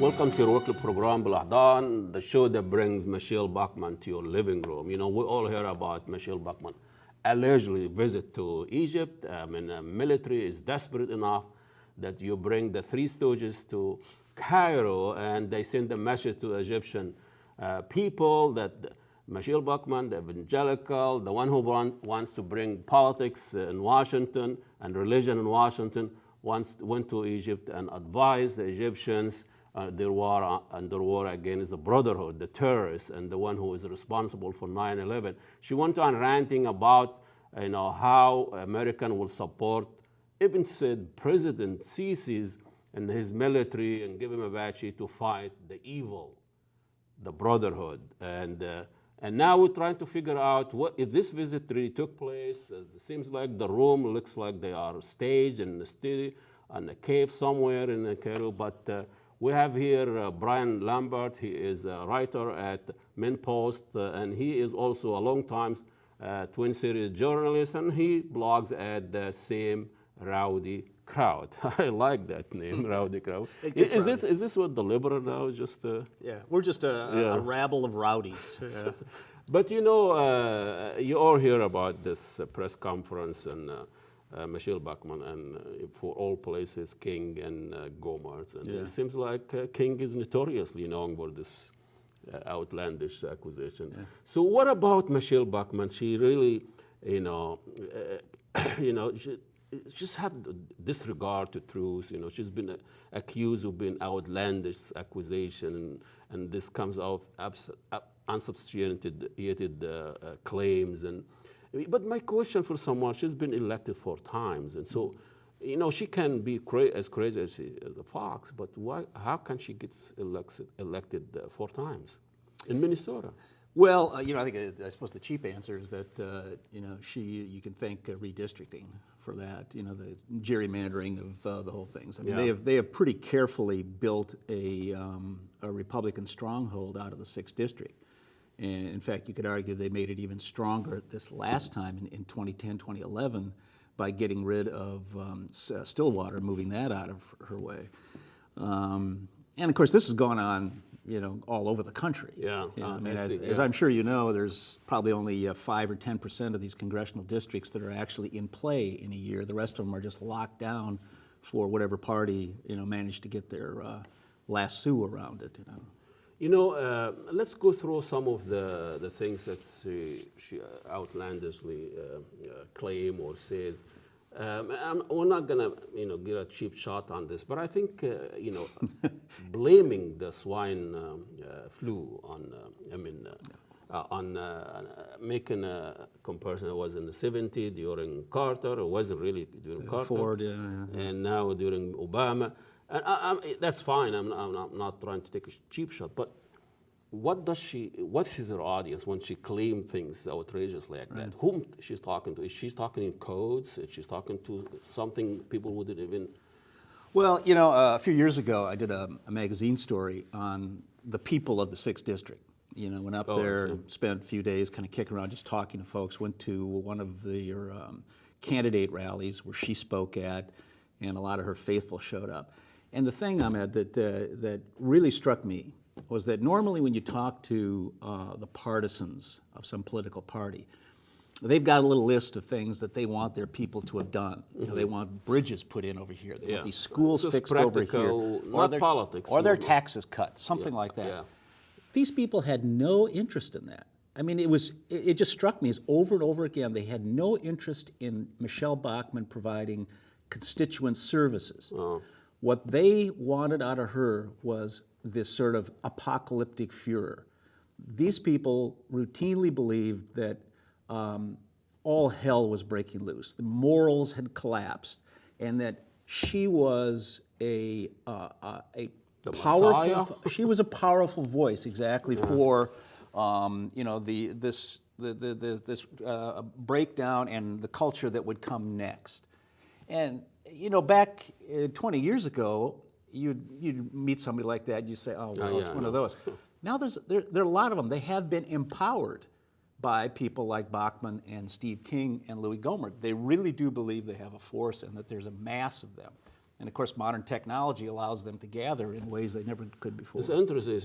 Welcome to your weekly program, BelAhdan, the show that brings Michele Bachmann to your living room. You know, we all hear about Michele Bachmann allegedly visit to Egypt. The military is desperate enough that you bring the Three Stooges to Cairo, and they send a message to Egyptian people that Michele Bachmann, the evangelical, the one who wants to bring politics in Washington and religion in Washington, went to Egypt and advised the Egyptians their war against the Brotherhood, the terrorists, and the one who is responsible for 9/11. She went on ranting about, how American will support, even said President Sisi's and his military, and give him a badge to fight the evil, the Brotherhood. And now we're trying to figure out what if this visit really took place. It seems like the room looks like they are staged in the studio, in a cave somewhere in Cairo, but we have here Brian Lambert. He is a writer at MinnPost, and he is also a longtime Twin Cities journalist, and he blogs at the Same Rowdy Crowd. I like that name, Rowdy Crowd. Is this what deliberate now? Yeah, we're just a rabble of rowdies. But you all hear about this press conference and Michele Bachmann, and for all places, King and Gomert. And it seems like King is notoriously known for this outlandish accusations. Yeah. So what about Michele Bachmann? She really, she just have disregard to truth. She's been accused of being outlandish accusation, and this comes out unsubstantiated claims. But my question for someone, she's been elected 4 times, and so, she can be as crazy as a fox, but why? How can she get elected 4 times in Minnesota? Well, I think I suppose the cheap answer is that you can thank redistricting for that. The gerrymandering of the whole things. I mean, they have pretty carefully built a Republican stronghold out of the 6th district. And in fact, you could argue they made it even stronger this last time in 2010, 2011 by getting rid of Stillwater, moving that out of her way. And of course, this has gone on, all over the country. As I'm sure you know, there's probably only 5 or 10% of these congressional districts that are actually in play in a year. The rest of them are just locked down for whatever party, managed to get their lasso around it. Let's go through some of the things that she outlandishly claim or says. We're not gonna, get a cheap shot on this, but I think, blaming the swine flu on, making a comparison. It was in the '70s during Carter. It wasn't really during Carter. Ford, And now during Obama. And that's fine. I'm not trying to take a cheap shot, but what is her audience when she claims things outrageously like that? Whom she's talking to? Is she talking in codes? Is she talking to something people wouldn't even? Well, a few years ago, I did a magazine story on the people of the 6th district. Went up there, spent a few days kind of kicking around, just talking to folks. Went to one of the candidate rallies where she spoke at, and a lot of her faithful showed up. And the thing, Ahmed, that really struck me was that normally when you talk to the partisans of some political party, they've got a little list of things that they want their people to have done. They want bridges put in over here. They want these schools fixed over here. Not politics. Or their taxes cut, something like that. Yeah. These people had no interest in that. I mean, it just struck me as over and over again, they had no interest in Michele Bachmann providing constituent services. What they wanted out of her was this sort of apocalyptic furor. These people routinely believed that all hell was breaking loose. The morals had collapsed, and that she was a powerful. She was a powerful voice, exactly, for this breakdown and the culture that would come next. And back 20 years ago, you'd meet somebody like that, and you say, "Oh, well, it's one of those." Now there are a lot of them. They have been empowered by people like Bachmann and Steve King and Louis Gohmert. They really do believe they have a force and that there's a mass of them. And of course, modern technology allows them to gather in ways they never could before. It's interesting,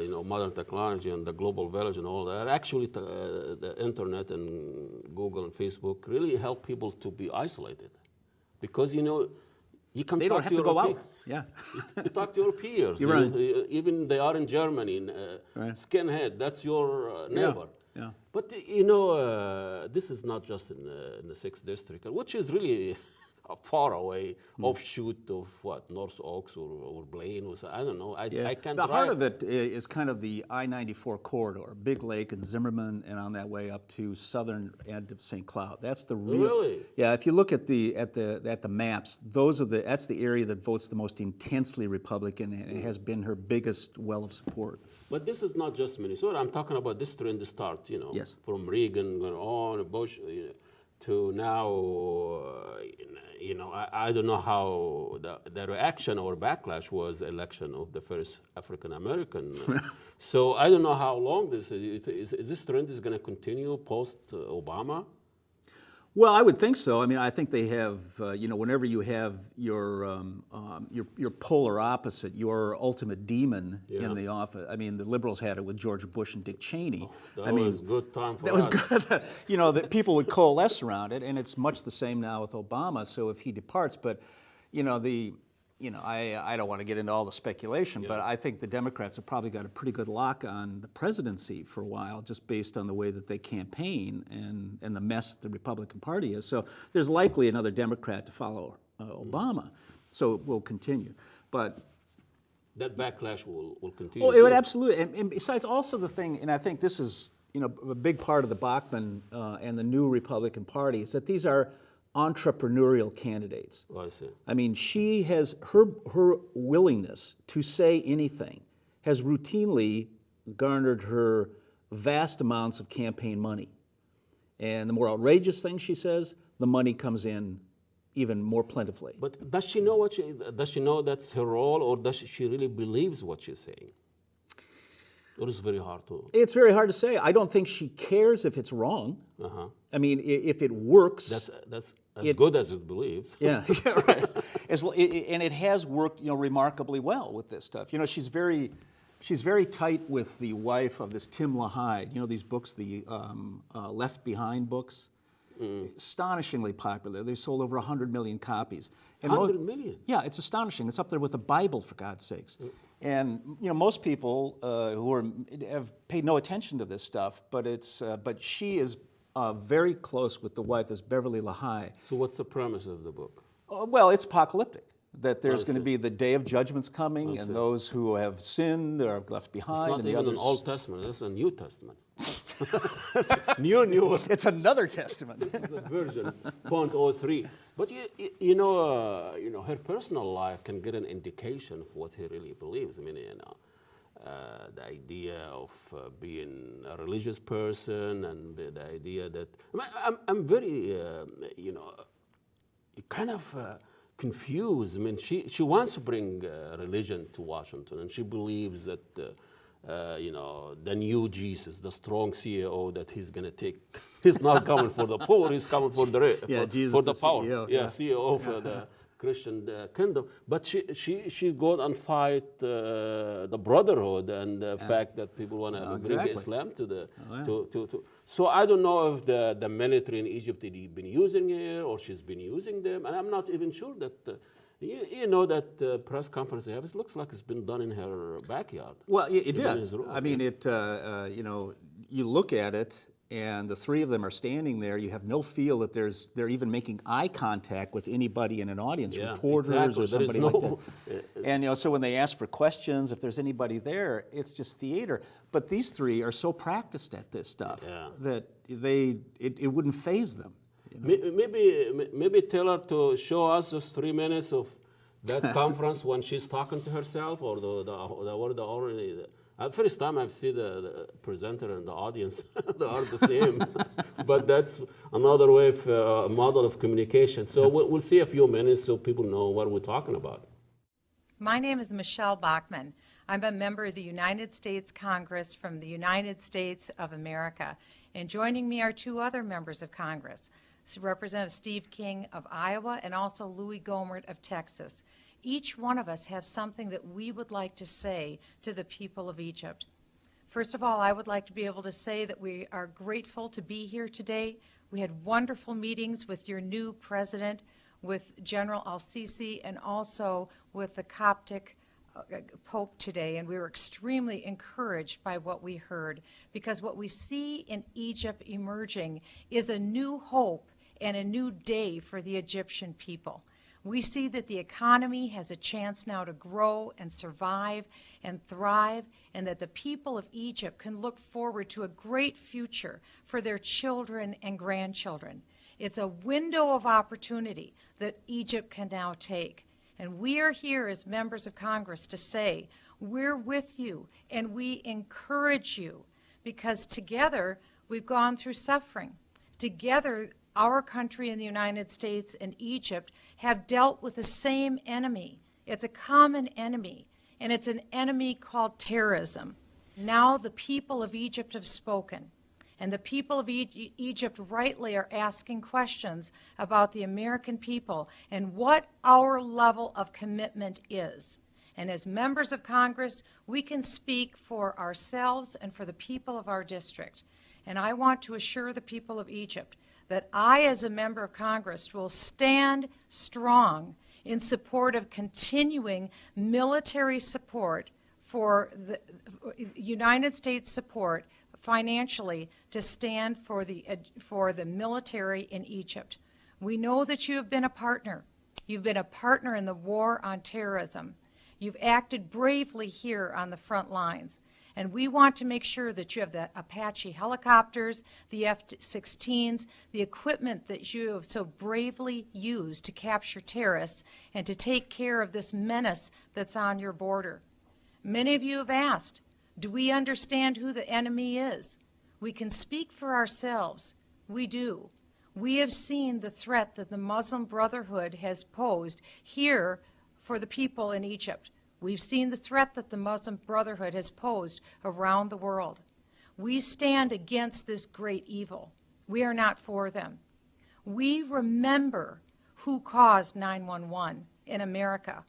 you know, modern technology and the global village and all that. Actually, the internet and Google and Facebook really help people to be isolated, because you know you can They talk don't have to to your go out. Yeah. you talk to your peers. You're You know, even they are in Germany, Right. skinhead. That's your neighbor. Yeah. But you know, this is not just in the 6th district, which is really a far away offshoot of what, North Oaks or Blaine, or I don't know. I can't. The drive. heart of it is kind of the I-94 corridor, Big Lake and Zimmerman, and on that way up to southern end of St. Cloud. That's the real. Really? Yeah. If you look at the maps, that's the area that votes the most intensely Republican, and it has been her biggest well of support. But this is not just Minnesota. I'm talking about this trend start, you know, Yes. from Reagan going on, Bush, to now, you know, I don't know how the reaction or backlash was election of the first African American. So I don't know how long this is this trend is going to continue post Obama? Well, I would think so. I mean, I think they have, you know, whenever you have your polar opposite, your ultimate demon in the office. I mean, the liberals had it with George Bush and Dick Cheney. That was good time for that us. was good. You know, that people would coalesce around it, and it's much the same now with Obama. So if he departs, but, you know, I don't want to get into all the speculation, but I think the Democrats have probably got a pretty good lock on the presidency for a while, just based on the way that they campaign and the mess the Republican Party is. So there's likely another Democrat to follow Obama. So it will continue. But that backlash will continue. oh, it would absolutely. And besides, also the thing, and I think this is, you know, a big part of the Bachmann and the new Republican Party, is that these are entrepreneurial candidates. Oh, I see. I mean, she has her willingness to say anything has routinely garnered her vast amounts of campaign money. And the more outrageous thing she says, the money comes in even more plentifully. But does she know does she know that's her role, or does she really believes what she's saying? It is very hard to. It's very hard to say. I don't think she cares if it's wrong. I mean, if it works. That's as good as it believes. Yeah, yeah, right. And it has worked, you know, remarkably well with this stuff. You know, she's very tight with the wife of this Tim LaHaye. You know, these books, the Left Behind books, astonishingly popular. They've sold over 100 million copies. And 100 million? Yeah, it's astonishing. It's up there with the Bible, for God's sakes. And you know, most people have paid no attention to this stuff, but she is very close with the wife, this Beverly LaHaye. So what's the premise of the book? Well, it's apocalyptic. That there's going to be the day of judgment's coming, and those who have sinned are left behind. It's not and even the others. an Old Testament. It's a New Testament. new. It's another testament. This is the version 0.03. But you know, her personal life can get an indication of what he really believes. I mean, you know, the idea of being a religious person, and the idea that I'm very, you know, kind of confused. I mean, she wants to bring religion to Washington, and she believes that. You know, the new Jesus, the strong CEO that he's going to take. He's not coming for the poor, he's coming for the for the power. CEO, CEO for the Christian kingdom. But she's going and fight the brotherhood and the fact that people want to bring Islam to the to. So I don't know if the military in Egypt has been using her or she's been using them, and I'm not even sure that. You know that press conference they have, it looks like it's been done in her backyard. Well, it does. I mean, you know, you look at it, and the three of them are standing there. You have no feel that they're even making eye contact with anybody in an audience, reporters or somebody like that. And you know, so when they ask for questions, if there's anybody there, it's just theater. But these three are so practiced at this stuff that it wouldn't faze them. You know? Maybe tell her to show us just 3 minutes of that conference when she's talking to herself, or the first time I've seen the presenter and the audience, they are the same. But that's another way of a model of communication. So we'll see a few minutes so people know what we're talking about. My name is Michele Bachmann. I'm a member of the United States Congress from the United States of America. And joining me are two other members of Congress, Representative Steve King of Iowa, and also Louis Gohmert of Texas. Each one of us have something that we would like to say to the people of Egypt. First of all, I would like to be able to say that we are grateful to be here today. We had wonderful meetings with your new president, with General al-Sisi, and also with the Coptic Pope today, and we were extremely encouraged by what we heard, because what we see in Egypt emerging is a new hope and a new day for the Egyptian people. We see that the economy has a chance now to grow and survive and thrive, and that the people of Egypt can look forward to a great future for their children and grandchildren. It's a window of opportunity that Egypt can now take. And we are here as members of Congress to say, we're with you and we encourage you, because together we've gone through suffering. Together, our country in the United States and Egypt have dealt with the same enemy. It's a common enemy, and it's an enemy called terrorism. Now the people of Egypt have spoken. And the people of Egypt rightly are asking questions about the American people and what our level of commitment is. And as members of Congress, we can speak for ourselves and for the people of our district. And I want to assure the people of Egypt that I, as a member of Congress, will stand strong in support of continuing military support for the United States support financially to stand for the military in Egypt. We know that you have been a partner. You've been a partner in the war on terrorism. You've acted bravely here on the front lines. And we want to make sure that you have the Apache helicopters, the F-16s, the equipment that you have so bravely used to capture terrorists and to take care of this menace that's on your border. Many of you have asked, do we understand who the enemy is? We can speak for ourselves. We do. We have seen the threat that the Muslim Brotherhood has posed here for the people in Egypt. We've seen the threat that the Muslim Brotherhood has posed around the world. We stand against this great evil. We are not for them. We remember who caused 9/11 in America.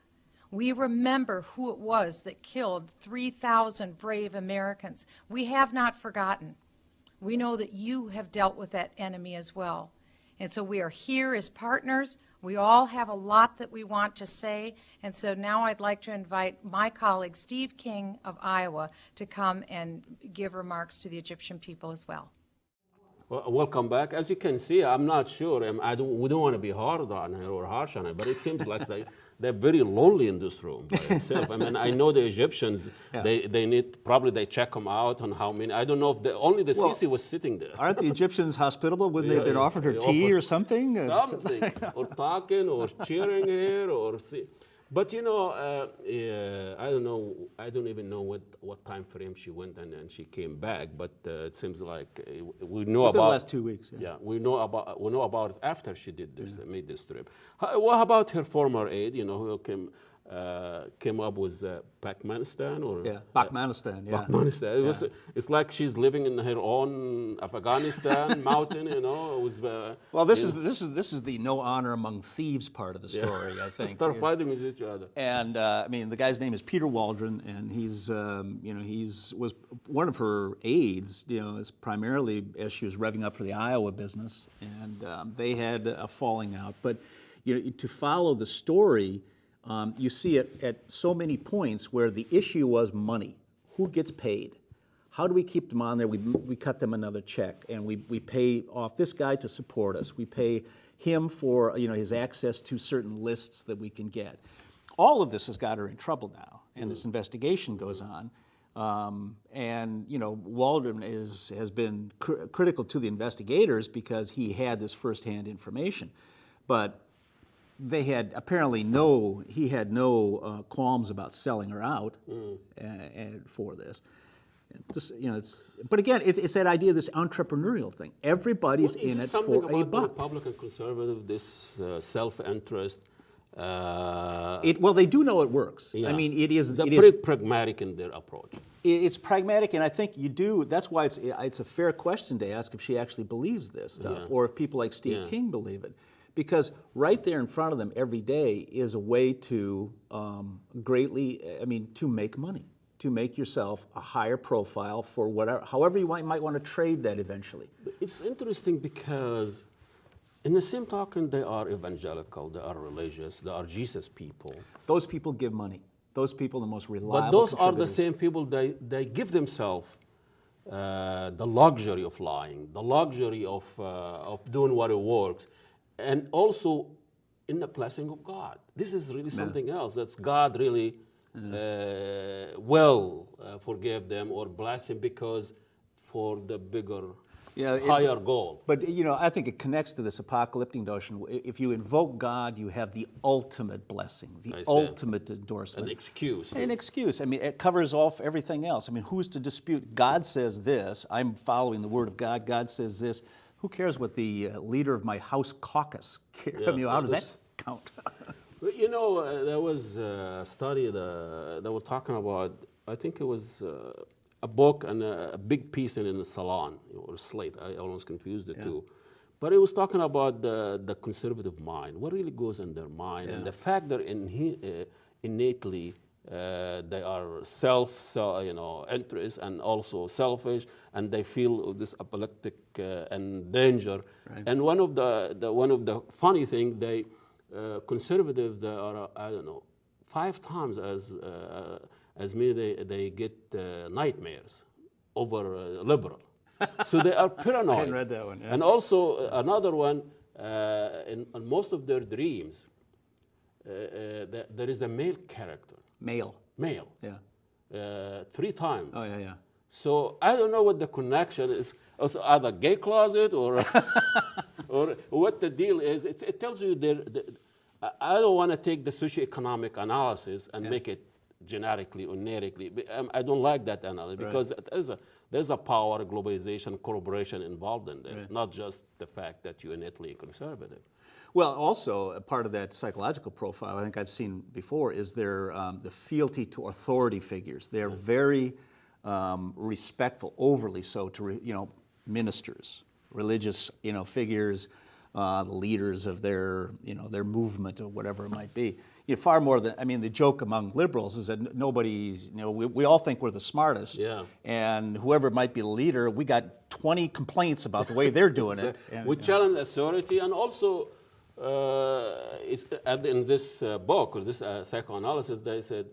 We remember who it was that killed 3,000 brave Americans. We have not forgotten. We know that you have dealt with that enemy as well. And so we are here as partners. We all have a lot that we want to say. And so now I'd like to invite my colleague, Steve King of Iowa, to come and give remarks to the Egyptian people as well. Well, welcome back. As you can see, I'm not sure. We don't want to be hard on her or harsh on her, but it seems like they're very lonely in this room by itself. I mean, I know the Egyptians, yeah. they need, probably they check them out on how many, I don't know if only the Sisi was sitting there. Aren't the Egyptians hospitable? Wouldn't they have been offered her tea or something? Something, or talking, or cheering her, or but you know, I don't know. I don't even know what time frame she went and she came back. But it seems like we know within about the last 2 weeks. Yeah, we know about it after she did this, made this trip. What about her former aide? You know, who came up with Pakistan or Bachmannistan. Bachmannistan. It's like she's living in her own Afghanistan mountain. You know, well, this is the no honor among thieves part of the story. I think start fighting with each other. And I mean, the guy's name is Peter Waldron, and he's was one of her aides. You know, is primarily as she was revving up for the Iowa business, and they had a falling out. But you know, to follow the story. You see it at so many points where the issue was money. Who gets paid? How do we keep them on there? We cut them another check, and we pay off this guy to support us. We pay him for his access to certain lists that we can get. All of this has got her in trouble now, and this investigation goes on. And Waldron has been critical to the investigators because he had this firsthand information, but they had apparently he had no qualms about selling her out and for this. But again, it's that idea of this entrepreneurial thing. Everybody's in it for a buck. Republican conservative, this self-interest. Well, they do know it works. Yeah. I mean, it is. They're It pretty is. pragmatic in their approach. It's pragmatic, and I think you do. That's why it's a fair question to ask if she actually believes this stuff, or if people like Steve King believe it, because right there in front of them every day is a way to to make money, to make yourself a higher profile for whatever, however you might want to trade that eventually. It's interesting because, in the same token, they are evangelical, they are religious, they are Jesus people. Those people give money. Those people are the most reliable. But those are the contributors. same people, they give themselves the luxury of lying, the luxury of doing what it works, and also in the blessing of God. This is really something else. That's God really will forgive them or bless them because for the bigger, higher goal. But I think it connects to this apocalyptic notion. If you invoke God, you have the ultimate blessing, the ultimate endorsement. An excuse. An excuse. I mean, it covers off everything else. I mean, who's to dispute? God says this. I'm following the word of God. God says this. Who cares what the leader of my House caucus cares? I mean, how does that count? There was a study that were talking about, I think it was a book and a big piece in the Salon, or Slate. I almost confused the two. But it was talking about the conservative mind, what really goes in their mind, and the fact that innately they are interest and also selfish, and they feel this apocalyptic and danger. Right. And one of the funny thing, they conservatives, they are 5 times as me, they get nightmares over liberal. So they are paranoid. I hadn't read that one. Yeah. And also another one, in most of their dreams, there is a male character. Male. Yeah. 3 times. Oh, yeah. So I don't know what the connection is. Also, either gay closet or or what the deal is. It tells you I don't want to take the socioeconomic analysis and make it genetically or genetically. I don't like that analysis because there's a power, globalization, corporation involved in this, not just the fact that you're innately conservative. Well, also a part of that psychological profile I think I've seen before is their the fealty to authority figures. They're very respectful, overly so, to ministers, religious figures, the leaders of their their movement or whatever it might be. Far more than, the joke among liberals is that nobody's, we all think we're the smartest, and whoever might be the leader, we got 20 complaints about the way they're doing it. We challenge authority, and also in this book, or this psychoanalysis, they said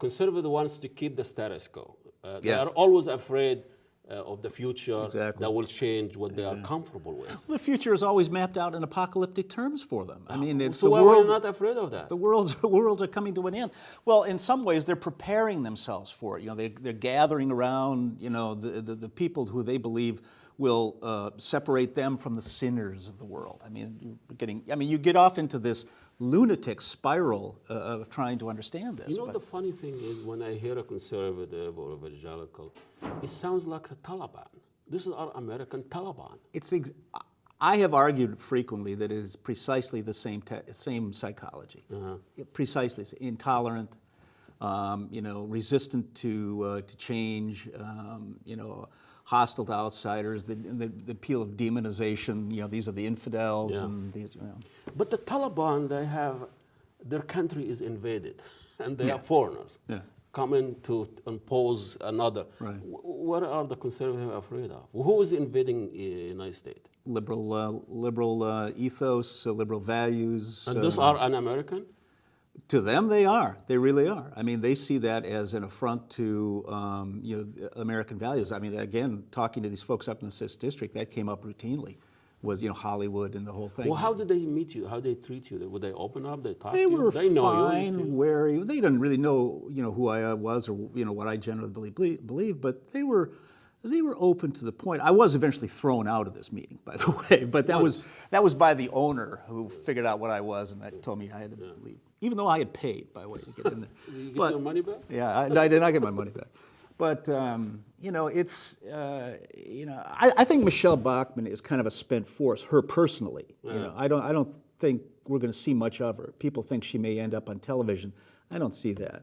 conservative wants to keep the status quo. They are always afraid of the future that will change what they are comfortable with. Well, the future is always mapped out in apocalyptic terms for them. It's so the why world. We're not afraid of that. The worlds are coming to an end. Well, in some ways, they're preparing themselves for it. They're gathering around, the people who they believe will separate them from the sinners of the world. You get off into this lunatic spiral of trying to understand this. The funny thing is, when I hear a conservative or evangelical, it sounds like the Taliban. This is our American Taliban. I have argued frequently that it is precisely the same psychology. Precisely intolerant, resistant to change, hostile to outsiders, the appeal of demonization. These are the infidels, and these. But the Taliban, their country is invaded, and they are foreigners coming to impose another. Right. What are the conservatives afraid of? Who is invading the United States? Liberal ethos, liberal values. And those are un-American? To them, they are. They really are. They see that as an affront to American values. Again, talking to these folks up in the 6th District, that came up routinely. Was Hollywood and the whole thing. Well, how did they meet you? How did they treat you? Would they open up? They talk to you? They were fine, wary. They didn't really know who I was or what I generally believe, but they were open to the point. I was eventually thrown out of this meeting, by the way, but that was by the owner who figured out what I was and that told me I had to leave, even though I had paid, by the way, to get in there. Did you get your money back? Yeah, I did not get my money back. But it's I think Michele Bachmann is kind of a spent force. Her personally, I don't think we're going to see much of her. People think she may end up on television. I don't see that.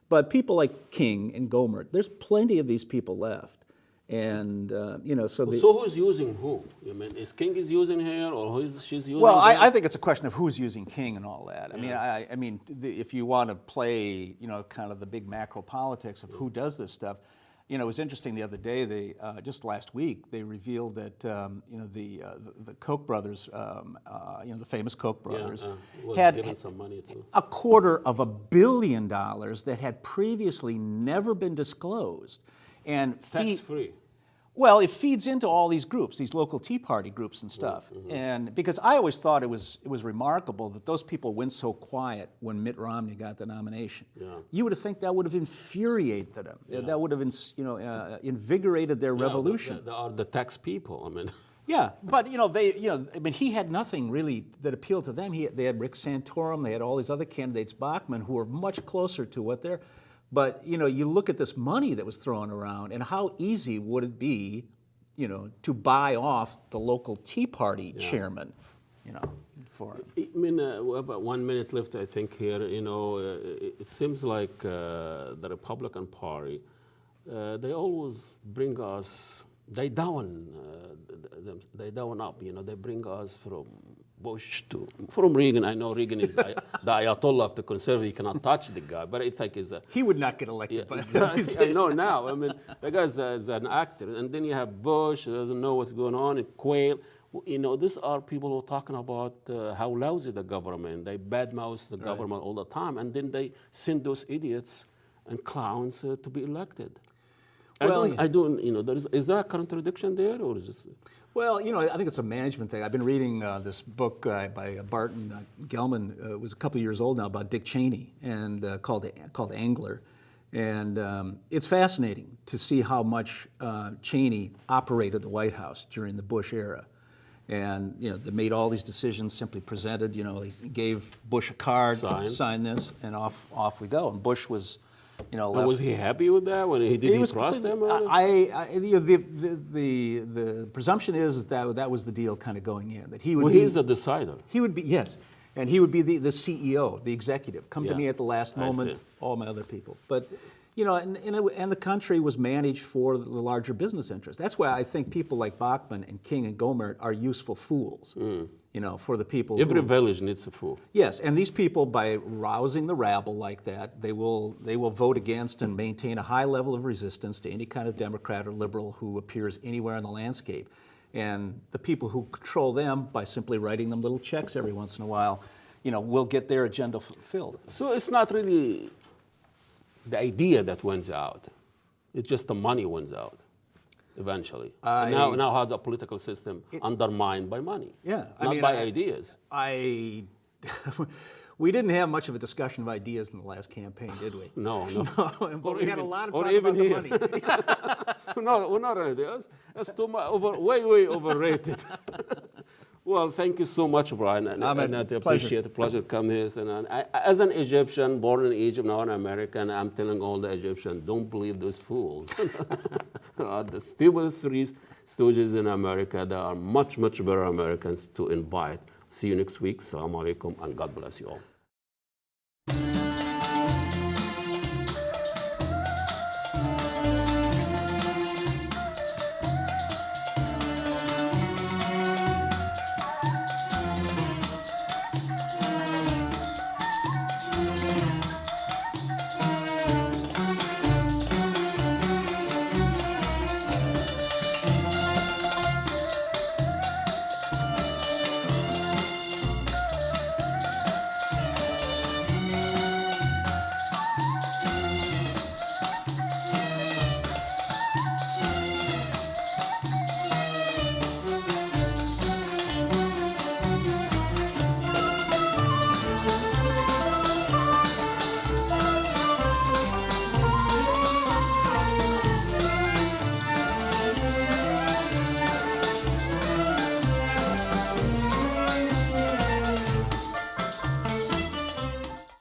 But people like King and Gohmert, there's plenty of these people left. And, so who's using who? I mean, is King is using her, or she's using Well, her? I think it's a question of who's using King and all that. I mean, if you want to play, kind of the big macro politics of who does this stuff, it was interesting the other day. They just last week they revealed that the Koch brothers, the famous Koch brothers, was had given some money too. $250 million that had previously never been disclosed, and Tax free. Well, it feeds into all these groups, these local Tea Party groups and stuff. And because I always thought it was remarkable that those people went so quiet when Mitt Romney got the nomination. You would have think that would have infuriated them. That would have invigorated their revolution. They are the tax people. I mean. Yeah, but he had nothing really that appealed to them. They had Rick Santorum, they had all these other candidates, Bachmann, who were much closer to what they're. But you look at this money that was thrown around, and how easy would it be, to buy off the local Tea Party chairman, for him. I mean, we have 1 minute left, I think, here. It seems like the Republican Party, they always bring us, they down up, they bring us from Bush from Reagan. I know Reagan is the Ayatollah of the conservative. You cannot touch the guy, but I think he would not get elected. I know now. I mean, the guy's an actor, and then you have Bush, who doesn't know what's going on, and Quayle. These are people who are talking about how lousy the government. They badmouth the government all the time, and then they send those idiots and clowns to be elected. Is there a contradiction there, or is this? Well, I think it's a management thing. I've been reading this book by Barton Gellman. It was a couple of years old now, about Dick Cheney, and called Angler. And it's fascinating to see how much Cheney operated the White House during the Bush era. And, they made all these decisions, simply presented, they gave Bush a card, sign this, and off we go. And Bush was, left. Was he happy with that when he trust them? The presumption is that was the deal kind of going in, that he would be. He's the decider. He would be, yes. And he would be the CEO, the executive. Come to me at the last moment, all my other people. But, and the country was managed for the larger business interests. That's why I think people like Bachmann and King and Gohmert are useful fools, for the people. Every village needs a fool. Yes, and these people, by rousing the rabble like that, they will vote against and maintain a high level of resistance to any kind of Democrat or liberal who appears anywhere in the landscape. And the people who control them, by simply writing them little checks every once in a while, will get their agenda fulfilled. So it's not really the idea that wins out. It's just the money wins out eventually. Now how the political system undermined by money. Yeah. Not by ideas. We didn't have much of a discussion of ideas in the last campaign, did we? No. But we had a lot of talk about the money. No, we're not ideas. That's too much, way overrated. Well, thank you so much, Brian. And I appreciate the pleasure to come here. And as an Egyptian, born in Egypt, now an American, I'm telling all the Egyptians, don't believe those fools. The stupidest three stooges in America, there are much, much better Americans to invite. See you next week. Assalamu alaikum, and God bless you all.